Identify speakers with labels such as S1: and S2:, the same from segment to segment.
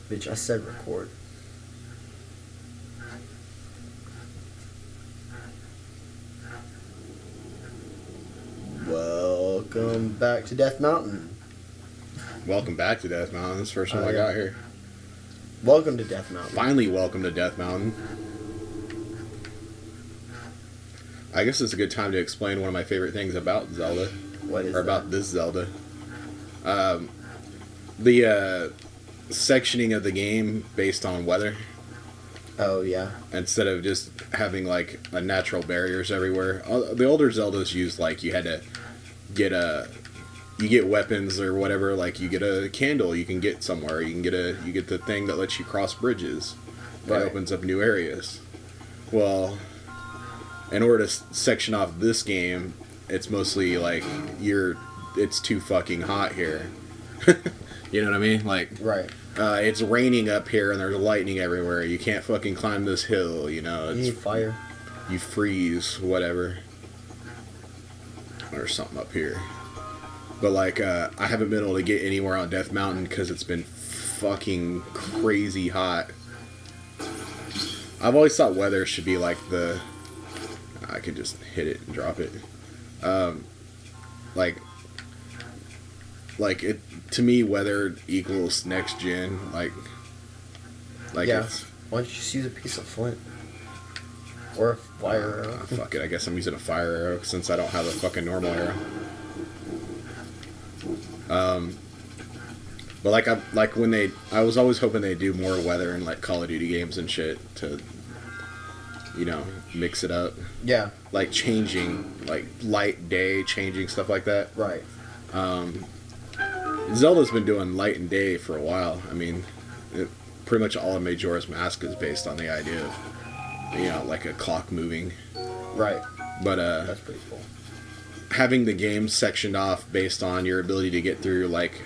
S1: Bitch, I said record. Welcome back to Death Mountain.
S2: Welcome back to Death Mountain. This is the first time I got here.
S1: Welcome to Death Mountain.
S2: Finally, welcome to Death Mountain. I guess it's a good time to explain one of my favorite things about Zelda.
S1: What is
S2: or about this Zelda. The sectioning of the game based on weather.
S1: Oh, yeah.
S2: Instead of just having, like, a natural barriers everywhere. The older Zeldas used, like, you had to get you get weapons or whatever, like, you get a candle you can get somewhere. You get the thing that lets you cross bridges. That opens up new areas. Well, in order to section off this game, it's mostly, like, it's too fucking hot here. You know what I mean? Like,
S1: right.
S2: It's raining up here and there's lightning everywhere. You can't fucking climb this hill, you know.
S1: You need fire.
S2: You freeze, whatever. Or something up here. But, like, I haven't been able to get anywhere on Death Mountain because it's been fucking crazy hot. I've always thought weather should be like I could just hit it and drop it. Like it to me, weather equals next gen. Like
S1: yeah.
S2: It's.
S1: Why don't you just use a piece of flint or a fire arrow?
S2: Fuck it. I guess I'm using a fire arrow since I don't have a fucking normal arrow. But I was always hoping they'd do more weather in like Call of Duty games and shit to, you know, mix it up.
S1: Yeah. Like
S2: changing, like light, day, changing stuff like that.
S1: Right.
S2: Zelda's been doing light and day for a while. I mean, pretty much all of Majora's Mask is based on the idea of, you know, like a clock moving.
S1: Right.
S2: But
S1: that's pretty cool.
S2: Having the game sectioned off based on your ability to get through, like,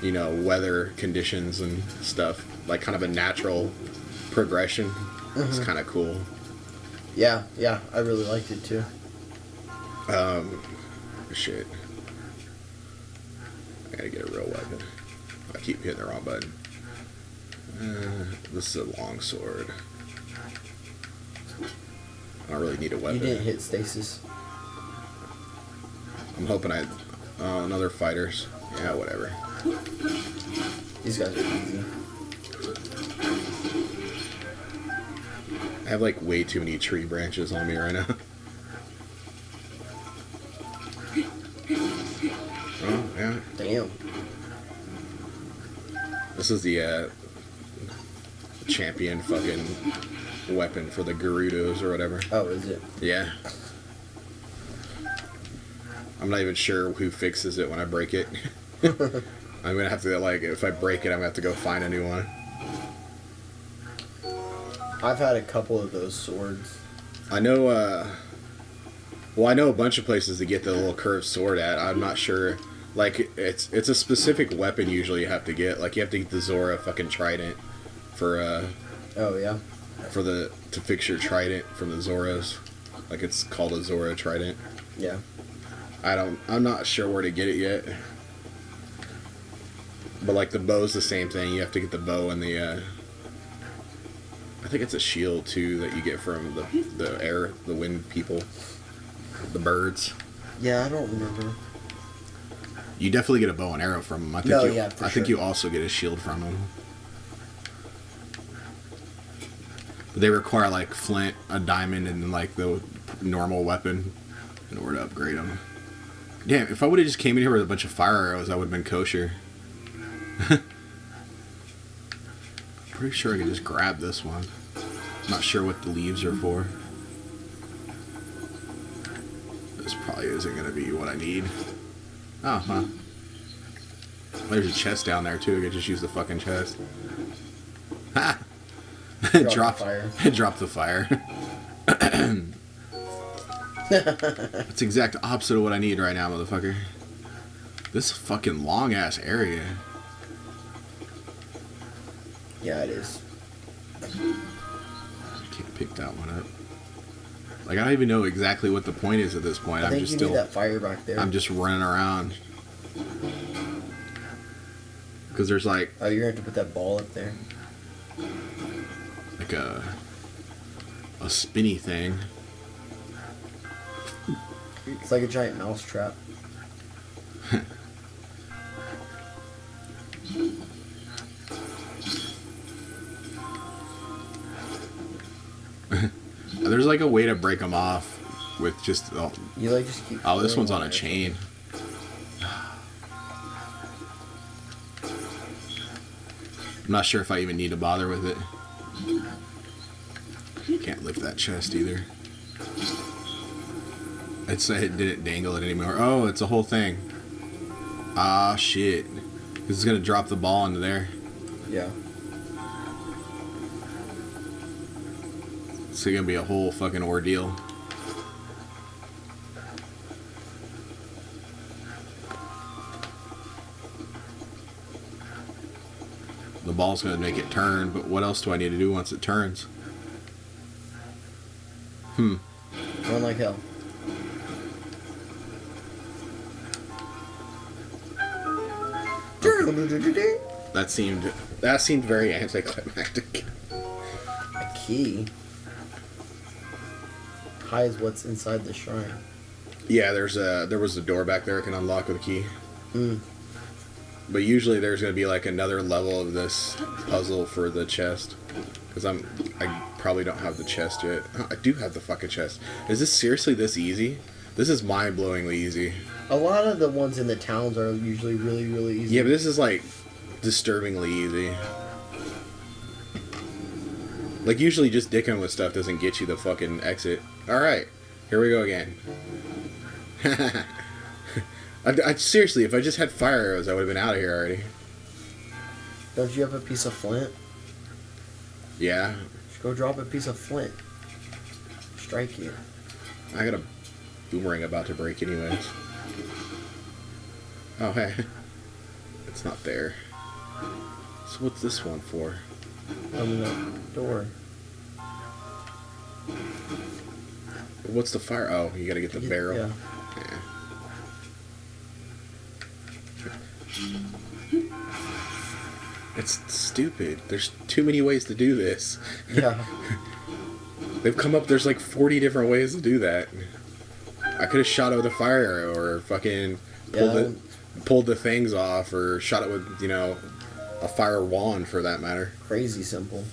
S2: you know, weather conditions and stuff, like kind of a natural progression. It's kind of cool.
S1: Yeah, I really liked it too.
S2: Shit. I gotta get a real weapon. I keep hitting the wrong button. This is a long sword. I don't really need a weapon.
S1: You didn't hit stasis.
S2: I'm hoping another fighters. Yeah, whatever.
S1: These guys are easy.
S2: I have like way too many tree branches on me right now. Oh, yeah.
S1: Damn.
S2: This is the champion fucking weapon for the Gerudos or whatever.
S1: Oh, is it?
S2: Yeah. I'm not even sure who fixes it when I break it. I'm gonna have to, like, if I break it, I'm gonna have to go find a new one.
S1: I've had a couple of those swords.
S2: I know, I know a bunch of places to get the little curved sword at. I'm not sure. Like, it's a specific weapon usually you have to get. Like, you have to get the Zora fucking trident for,
S1: oh, yeah?
S2: To fix your trident from the Zoras. Like, it's called a Zora trident.
S1: Yeah.
S2: I'm not sure where to get it yet. But, like, the bow's the same thing. You have to get the bow and the, I think it's a shield, too, that you get from the wind people. The birds.
S1: Yeah, I don't remember.
S2: You definitely get a bow and arrow from them. I think you also get a shield from them. But they require, like, flint, a diamond, and, like, the normal weapon in order to upgrade them. Damn, if I would have just came in here with a bunch of fire arrows, I would have been kosher. Pretty sure I could just grab this one. Not sure what the leaves are for. This probably isn't going to be what I need. Oh, huh. There's a chest down there, too. I could just use the fucking chest. Ha! Dropped the fire. That's the exact opposite of what I need right now, motherfucker. This fucking long-ass area.
S1: Yeah, it is.
S2: I can't pick that one up. Like, I don't even know exactly what the point is at this point.
S1: I think you need that fire back there.
S2: I'm just running around. Because there's like
S1: Oh, you're going to have to put that ball up there.
S2: like a spinny thing.
S1: It's like a giant mouse trap.
S2: There's like a way to break them off with just.
S1: You like just keep.
S2: Oh, this
S1: pulling
S2: one's on a
S1: it.
S2: chain. I'm not sure if I even need to bother with it. Can't lift that chest either. It didn't dangle it anymore. Oh, it's a whole thing. Ah, shit. This is gonna drop the ball into there.
S1: Yeah.
S2: It's gonna be a whole fucking ordeal. The ball's gonna make it turn, but what else do I need to do once it turns?
S1: Run like hell.
S2: Okay. That seemed very anticlimactic.
S1: A key. High is what's inside the shrine.
S2: Yeah, there was a door back there I can unlock with a key.
S1: Hmm.
S2: But usually there's gonna be like another level of this puzzle for the chest. Because I probably don't have the chest yet. Oh, I do have the fucking chest. Is this seriously this easy? This is mind-blowingly easy.
S1: A lot of the ones in the towns are usually really, really easy.
S2: Yeah, but this is like disturbingly easy. Like usually just dicking with stuff doesn't get you the fucking exit. Alright, here we go again. I seriously, if I just had fire arrows, I would have been out of here already.
S1: Don't you have a piece of flint?
S2: Yeah.
S1: Just go drop a piece of flint. Strike you.
S2: I got a boomerang about to break anyways. Oh, hey. It's not there. So what's this one for?
S1: Open the door.
S2: What's the fire? Oh, you gotta get the barrel.
S1: Yeah.
S2: It's stupid. There's too many ways to do this.
S1: Yeah.
S2: They've come up, there's like 40 different ways to do that. I could have shot it with a fire arrow or fucking pulled the things off or shot it with, a fire wand for that matter.
S1: Crazy simple.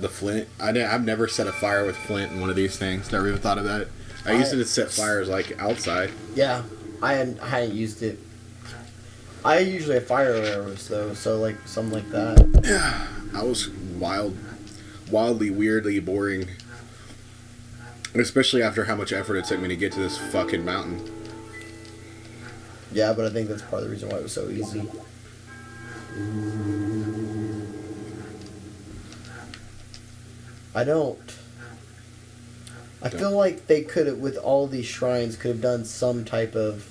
S2: The flint. I've never set a fire with flint in one of these things. Never even thought of that. I used it to set fires like outside.
S1: Yeah. I hadn't used it. I usually have fire arrows though, so like something like that.
S2: Yeah. I was wildly, weirdly boring. And especially after how much effort it took me to get to this fucking mountain.
S1: Yeah, but I think that's part of the reason why it was so easy. I feel like they could have, with all these shrines, could have done some type of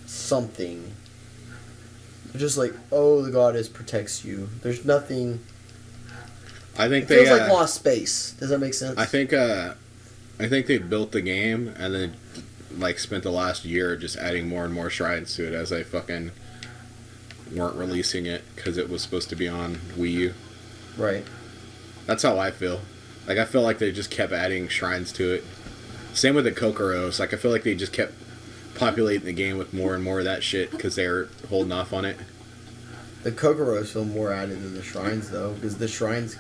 S1: something. Just like, oh, the goddess protects you. There's nothing.
S2: I think
S1: It
S2: they
S1: feels like lost space. Does that make sense?
S2: I think they built the game and then spent the last year just adding more and more shrines to it as they fucking weren't releasing it because it was supposed to be on Wii U.
S1: Right.
S2: That's how I feel. Like, I feel like they just kept adding shrines to it. Same with the Kokoros. Like, I feel like they just kept populating the game with more and more of that shit because they were holding off on it.
S1: The Kokoros feel more added than the shrines, though, because the shrines.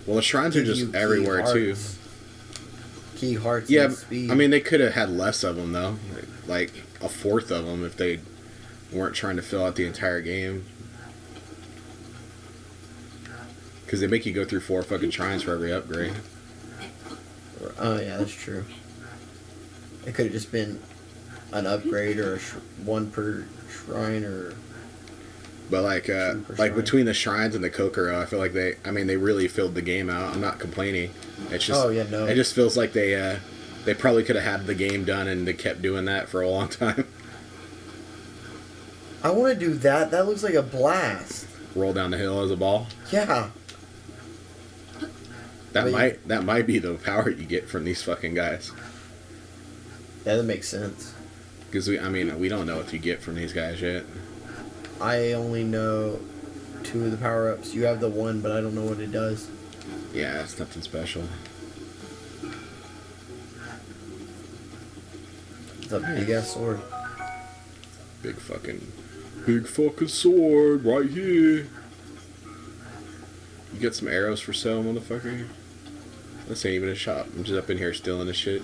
S2: Well, the shrines are just everywhere, too.
S1: Key hearts.
S2: Yeah,
S1: and speed.
S2: I mean, they could have had less of them, though. Like, a fourth of them if they weren't trying to fill out the entire game. Because they make you go through 4 fucking shrines for every upgrade.
S1: Oh, yeah, that's true. It could have just been an upgrade or one per shrine or...
S2: But like between the shrines and the Kokoro, I feel like they really filled the game out. I'm not complaining. It's just, it just feels like they probably could have had the game done and they kept doing that for a long time.
S1: I want to do that. That looks like a blast.
S2: Roll down the hill as a ball.
S1: Yeah.
S2: That might be the power you get from these fucking guys.
S1: Yeah, that makes sense.
S2: Because we don't know what you get from these guys yet.
S1: I only know 2 of the power-ups. You have the one, but I don't know what it does.
S2: Yeah, it's nothing special.
S1: It's a big-ass sword.
S2: Big fucking sword right here. You got some arrows for sale, motherfucker? This ain't even a shop. I'm just up in here stealing this shit.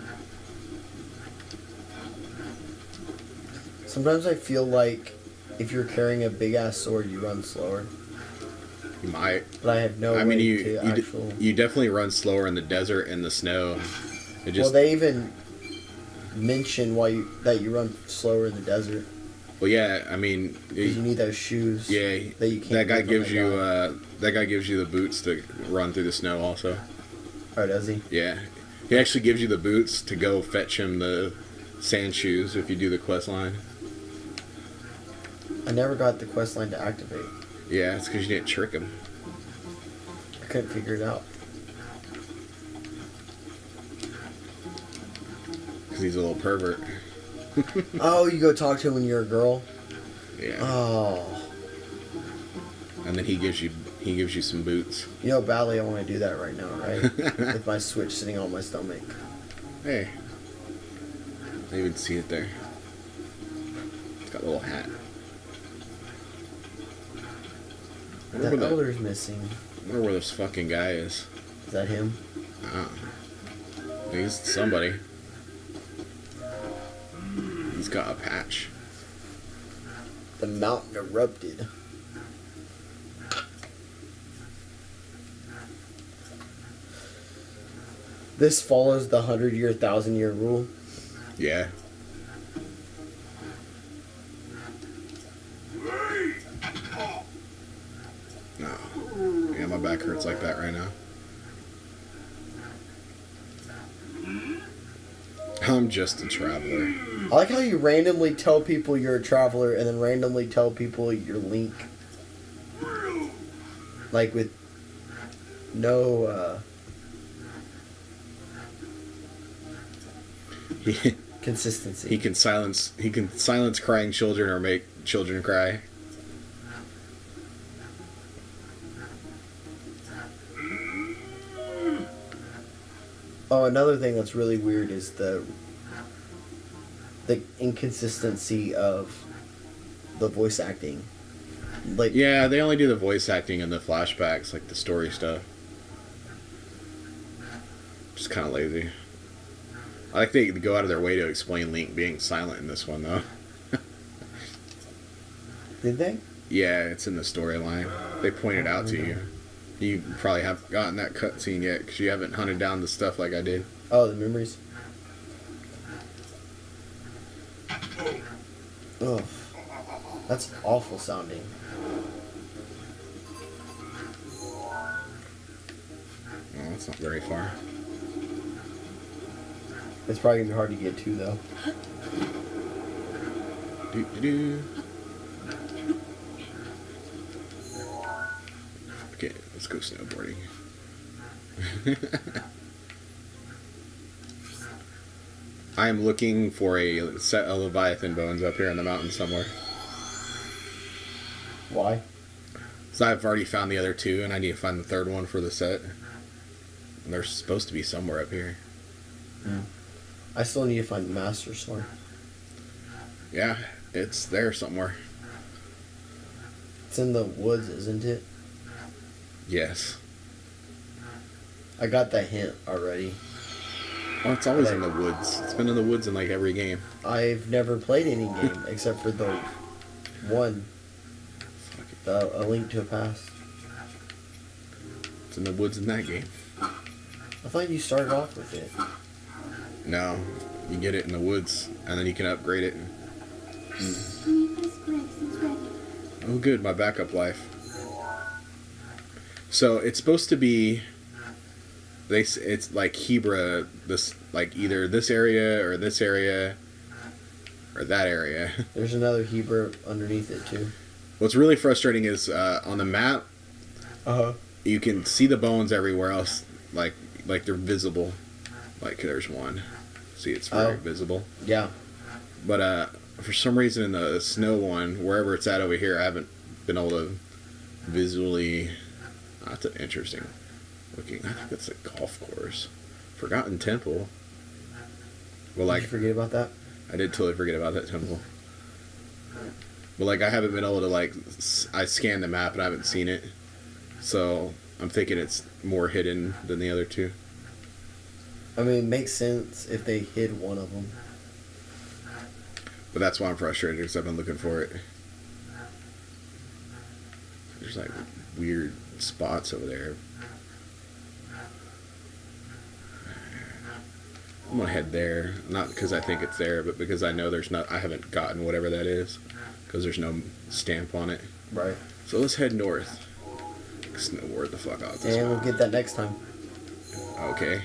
S1: Sometimes I feel like if you're carrying a big-ass sword, you run slower.
S2: You might.
S1: But I have no
S2: I
S1: way
S2: mean,
S1: to
S2: you definitely run slower in the desert and the snow. It just,
S1: well, they even mention that you run slower in the desert.
S2: well, yeah. I mean,
S1: Because you need those shoes.
S2: yeah.
S1: That you can't.
S2: That guy
S1: get from
S2: gives
S1: the
S2: you.
S1: guy.
S2: That guy gives you the boots to run through the snow. Also.
S1: Oh, does he?
S2: Yeah. He actually gives you the boots to go fetch him the sand shoes if you do the quest line.
S1: I never got the quest line to activate.
S2: Yeah, it's because you didn't trick him.
S1: I couldn't figure it out.
S2: Because he's a little pervert.
S1: Oh, you go talk to him when you're a girl?
S2: Yeah.
S1: Oh.
S2: And then he gives you some boots.
S1: You know, badly I want to do that right now, right? With my Switch sitting on my stomach.
S2: Hey. I didn't even see it there. It's got a little hat. I
S1: The
S2: wonder, where
S1: elder's missing.
S2: I wonder where this fucking guy is.
S1: Is that him?
S2: He's somebody. He's got a patch.
S1: The mountain erupted. This follows the 100-year, 1,000-year rule.
S2: Yeah. No. Yeah, my back hurts like that right now. I'm just a traveler.
S1: I like how you randomly tell people you're a traveler and then randomly tell people you're Link. Like with no consistency.
S2: He can silence crying children or make children cry.
S1: Oh, another thing that's really weird is the inconsistency of the voice acting. Like,
S2: Yeah, they only do the voice acting in the flashbacks, like the story stuff. Just kind of lazy. I like they go out of their way to explain Link being silent in this one, though.
S1: did they?
S2: Yeah, it's in the storyline. They point it out to you. You probably haven't gotten that cutscene yet because you haven't hunted down the stuff like I did.
S1: Oh, the memories. Ugh. That's awful sounding.
S2: Oh, that's not very far.
S1: It's probably gonna be hard to get to though.
S2: Do. Okay, let's go snowboarding. I am looking for a set of Leviathan bones up here in the mountain somewhere.
S1: Why?
S2: So I've already found the other 2, and I need to find the 3rd one for the set. And they're supposed to be somewhere up here.
S1: I still need to find the Master Sword.
S2: Yeah, it's there somewhere.
S1: It's in the woods, isn't it?
S2: Yes.
S1: I got that hint already.
S2: Oh, it's always in the woods. It's been in the woods in like every game.
S1: I've never played any game except for the one. A Link to a Past.
S2: It's in the woods in that game.
S1: I thought you started off with it.
S2: No, you get it in the woods, and then you can upgrade it. Oh, good, my backup life. So it's supposed to be. It's like Hebra, this like either this area or this area or that area.
S1: There's another Hebrew underneath it too.
S2: What's really frustrating is on the map, you can see the bones everywhere else, like they're visible. Like there's one. See, it's very visible.
S1: Yeah.
S2: But for some reason in the snow one, wherever it's at over here, I haven't been able to visually. Oh, that's an interesting looking. I think that's a golf course. Forgotten Temple. Well,
S1: Did
S2: like
S1: you forget about that?
S2: I did totally forget about that temple. But like I haven't been able to like I scanned the map and I haven't seen it, so I'm thinking it's more hidden than the other two.
S1: I mean, it makes sense if they hid one of them.
S2: But that's why I'm frustrated because I've been looking for it. There's like weird spots over there. I'm gonna head there, not because I think it's there, but because I know there's not. I haven't gotten whatever that is, because there's no stamp on it.
S1: Right.
S2: So let's head north. Snowboard the fuck out this
S1: And
S2: way.
S1: we'll get that next time.
S2: Okay.